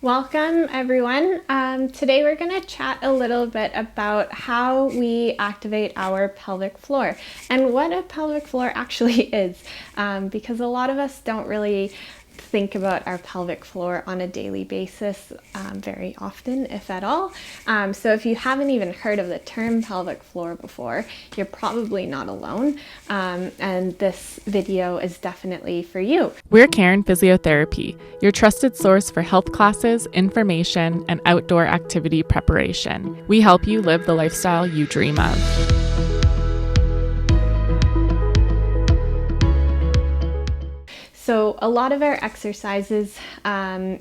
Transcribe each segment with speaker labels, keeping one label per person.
Speaker 1: Welcome everyone. Today we're going to chat a little bit about how we activate our pelvic floor and what a pelvic floor actually is, because a lot of us don't really think about our pelvic floor on a daily basis very often, if at all. So if you haven't even heard of the term pelvic floor before, you're probably not alone, and this video is definitely for you.
Speaker 2: We're Karen Physiotherapy, your trusted source for health classes, information, and outdoor activity preparation. We help you live the lifestyle you dream of.
Speaker 1: So a lot of our exercises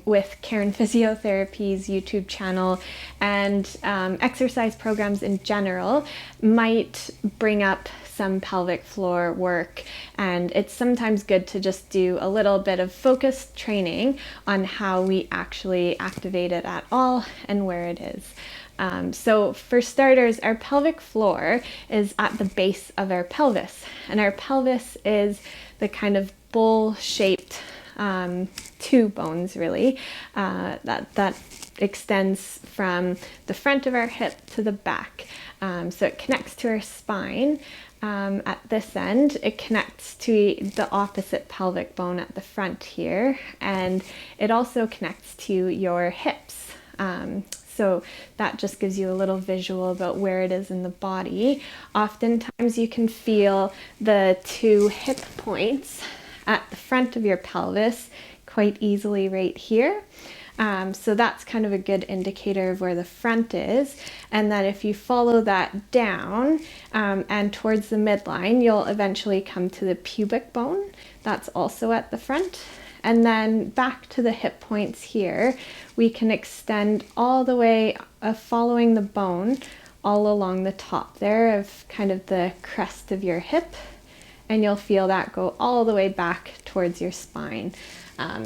Speaker 1: with Karen Physiotherapy's YouTube channel and exercise programs in general might bring up some pelvic floor work, and it's sometimes good to just do a little bit of focused training on how we actually activate it at all and where it is. So for starters, our pelvic floor is at the base of our pelvis, and our pelvis is the kind of bowl-shaped two bones really that extends from the front of our hip to the back. So it connects to our spine at this end. It connects to the opposite pelvic bone at the front here, and it also connects to your hips. So that just gives you a little visual about where it is in the body. Oftentimes you can feel the two hip points at the front of your pelvis quite easily right here. So that's kind of a good indicator of where the front is, and that if you follow that down and towards the midline, you'll eventually come to the pubic bone. That's also at the front. And then back to the hip points here, we can extend all the way, following the bone, all along the top there of kind of the crest of your hip. And you'll feel that go all the way back towards your spine.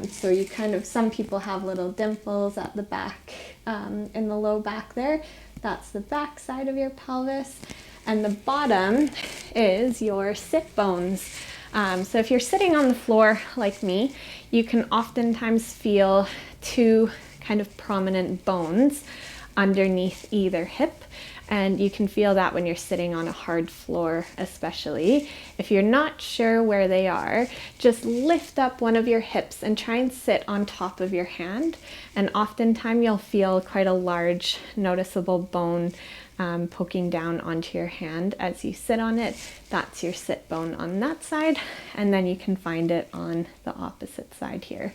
Speaker 1: So you kind of, some people have little dimples at the back, in the low back there. That's the back side of your pelvis. And the bottom is your sit bones. So if you're sitting on the floor like me, you can oftentimes feel two kind of prominent bones underneath either hip. And you can feel that when you're sitting on a hard floor, especially. If you're not sure where they are, just lift up one of your hips and try and sit on top of your hand. And oftentimes you'll feel quite a large, noticeable bone poking down onto your hand as you sit on it. That's your sit bone on that side, and then you can find it on the opposite side here.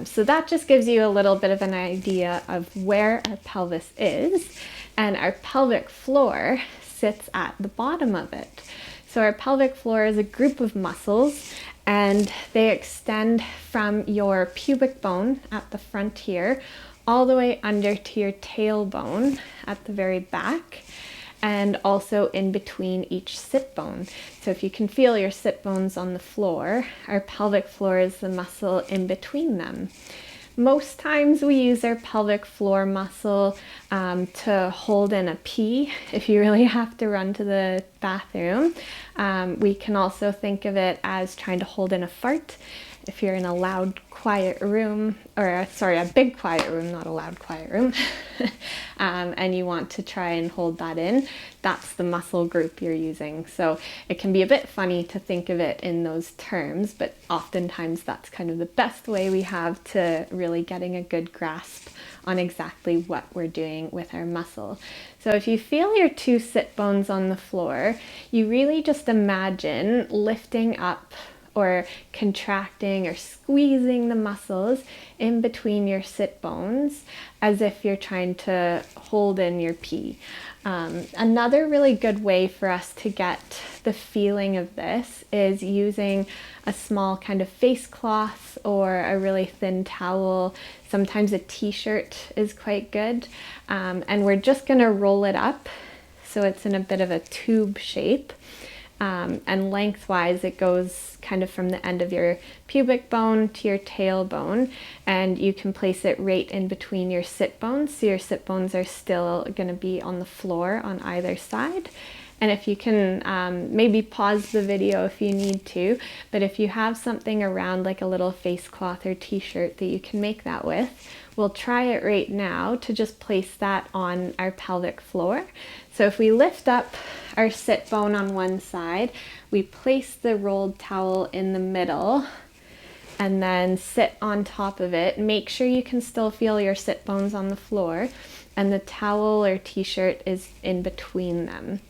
Speaker 1: So that just gives you a little bit of an idea of where our pelvis is, and our pelvic floor sits at the bottom of it. So our pelvic floor is a group of muscles, and they extend from your pubic bone at the front here all the way under to your tailbone at the very back, and also in between each sit bone. So if you can feel your sit bones on the floor, our pelvic floor is the muscle in between them. Most times we use our pelvic floor muscle to hold in a pee if you really have to run to the bathroom. We can also think of it as trying to hold in a fart if you're in a loud, quiet room, or a big quiet room, not a loud, quiet room, and you want to try and hold that in. That's the muscle group you're using. So it can be a bit funny to think of it in those terms, but oftentimes that's kind of the best way we have to really getting a good grasp on exactly what we're doing with our muscle. So if you feel your two sit bones on the floor, you really just imagine lifting up or contracting or squeezing the muscles in between your sit bones as if you're trying to hold in your pee. Another really good way for us to get the feeling of this is using a small kind of face cloth or a really thin towel. Sometimes a t-shirt is quite good. And we're just gonna roll it up so it's in a bit of a tube shape. And lengthwise it goes kind of from the end of your pubic bone to your tailbone, and you can place it right in between your sit bones, so your sit bones are still going to be on the floor on either side, And if you can maybe pause the video if you need to, but if you have something around like a little face cloth or t-shirt that you can make that with, we'll try it right now to just place that on our pelvic floor. So if we lift up our sit bone on one side, we place the rolled towel in the middle and then sit on top of it. Make sure you can still feel your sit bones on the floor, and the towel or t-shirt is in between them.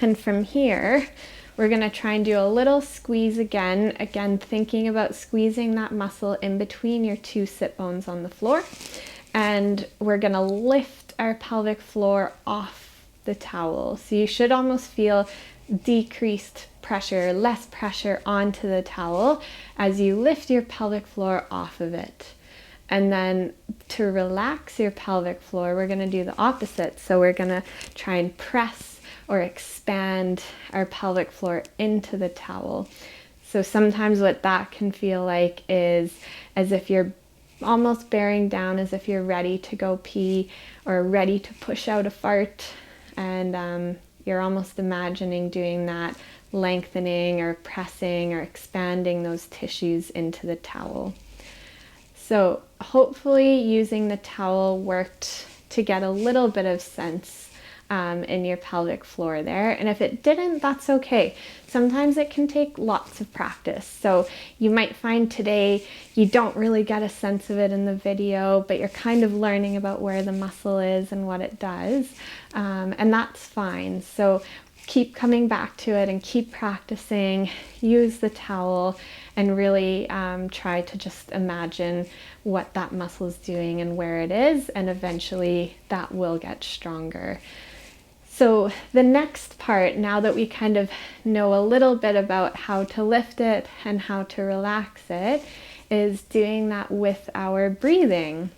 Speaker 1: And from here, we're going to try and do a little squeeze again thinking about squeezing that muscle in between your two sit bones on the floor. And we're going to lift our pelvic floor off the towel. So you should almost feel decreased pressure, less pressure onto the towel as you lift your pelvic floor off of it. And then to relax your pelvic floor, we're going to do the opposite. So we're going to try and press or expand our pelvic floor into the towel. So sometimes what that can feel like is as if you're almost bearing down, as if you're ready to go pee or ready to push out a fart, and you're almost imagining doing that, lengthening or pressing or expanding those tissues into the towel. So hopefully using the towel worked to get a little bit of sense in your pelvic floor there. And if it didn't, that's okay. Sometimes it can take lots of practice. So you might find today you don't really get a sense of it in the video, but you're kind of learning about where the muscle is and what it does. And that's fine. So keep coming back to it and keep practicing. Use the towel and really try to just imagine what that muscle is doing and where it is, and eventually that will get stronger. So the next part, now that we kind of know a little bit about how to lift it and how to relax it, is doing that with our breathing.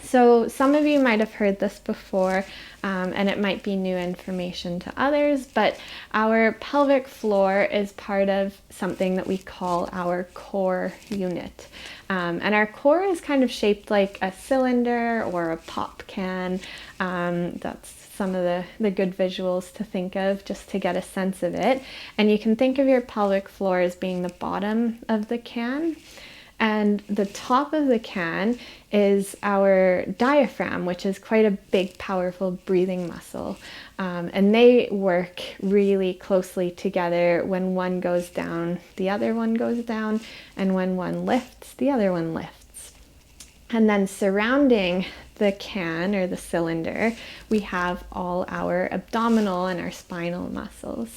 Speaker 1: So some of you might have heard this before, and it might be new information to others, but our pelvic floor is part of something that we call our core unit. And our core is kind of shaped like a cylinder or a pop can. That's some of the good visuals to think of just to get a sense of it. And you can think of your pelvic floor as being the bottom of the can. And the top of the can is our diaphragm, which is quite a big, powerful breathing muscle. And they work really closely together. When one goes down, the other one goes down. And when one lifts, the other one lifts. And then surrounding the can or the cylinder, we have all our abdominal and our spinal muscles.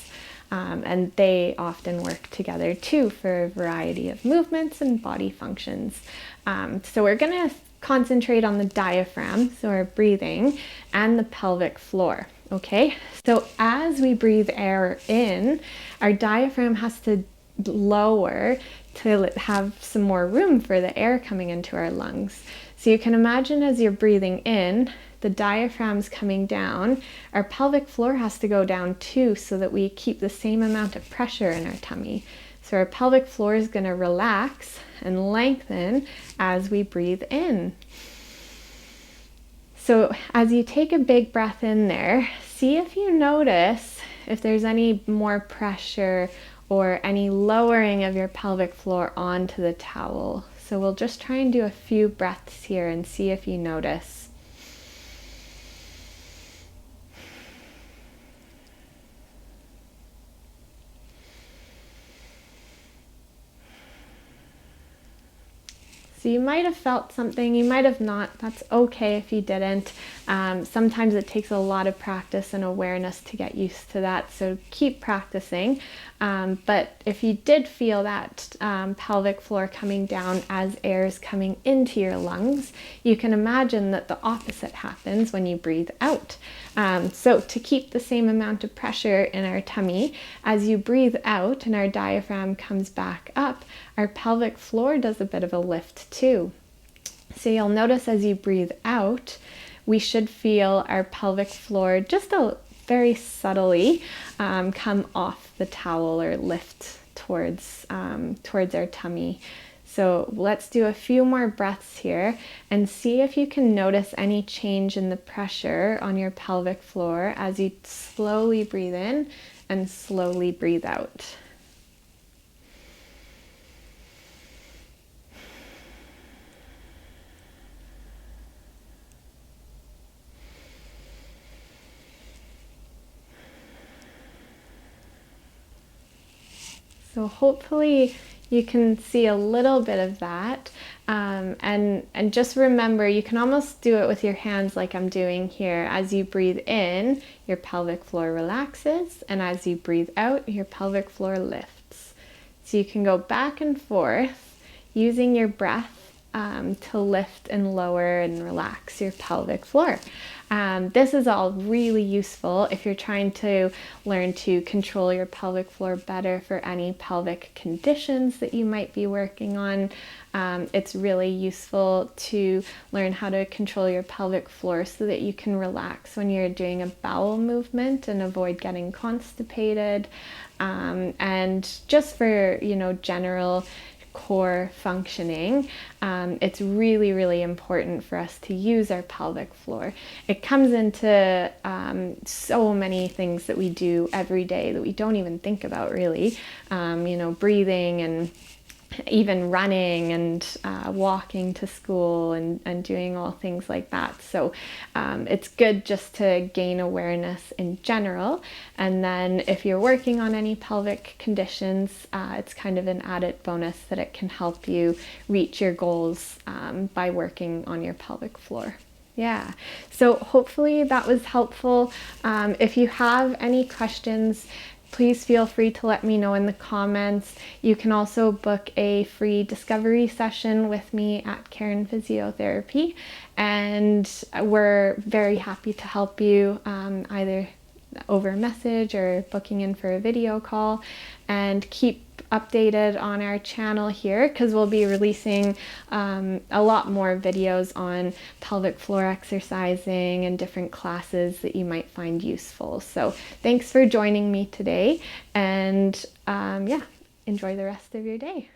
Speaker 1: And they often work together too for a variety of movements and body functions. So we're going to concentrate on the diaphragm, so our breathing, and the pelvic floor. Okay, so as we breathe air in, our diaphragm has to lower to have some more room for the air coming into our lungs. So you can imagine as you're breathing in, the diaphragm's coming down, our pelvic floor has to go down too so that we keep the same amount of pressure in our tummy. So our pelvic floor is going to relax and lengthen as we breathe in. So as you take a big breath in there, see if you notice if there's any more pressure or any lowering of your pelvic floor onto the towel. So we'll just try and do a few breaths here and see if you notice. So you might have felt something, you might have not. That's okay if you didn't. Sometimes it takes a lot of practice and awareness to get used to that, so keep practicing. But if you did feel that pelvic floor coming down as air is coming into your lungs, you can imagine that the opposite happens when you breathe out. So to keep the same amount of pressure in our tummy, as you breathe out and our diaphragm comes back up, our pelvic floor does a bit of a lift too. So you'll notice as you breathe out, we should feel our pelvic floor just very subtly come off the towel or lift towards our tummy. So let's do a few more breaths here and see if you can notice any change in the pressure on your pelvic floor as you slowly breathe in and slowly breathe out. So hopefully you can see a little bit of that. And just remember, you can almost do it with your hands like I'm doing here. As you breathe in, your pelvic floor relaxes, and as you breathe out, your pelvic floor lifts. So you can go back and forth using your breath to lift and lower and relax your pelvic floor. This is all really useful if you're trying to learn to control your pelvic floor better for any pelvic conditions that you might be working on. It's really useful to learn how to control your pelvic floor so that you can relax when you're doing a bowel movement and avoid getting constipated. And just for, general core functioning, it's really, really important for us to use our pelvic floor. It comes into so many things that we do every day that we don't even think about really, breathing and even running and walking to school and doing all things like that. So it's good just to gain awareness in general. And then if you're working on any pelvic conditions, it's kind of an added bonus that it can help you reach your goals by working on your pelvic floor. Yeah, so hopefully that was helpful. If you have any questions, please feel free to let me know in the comments. You can also book a free discovery session with me at Karen Physiotherapy, and we're very happy to help you either over a message or booking in for a video call. And keep updated on our channel here because we'll be releasing a lot more videos on pelvic floor exercising and different classes that you might find useful. So thanks for joining me today, and enjoy the rest of your day.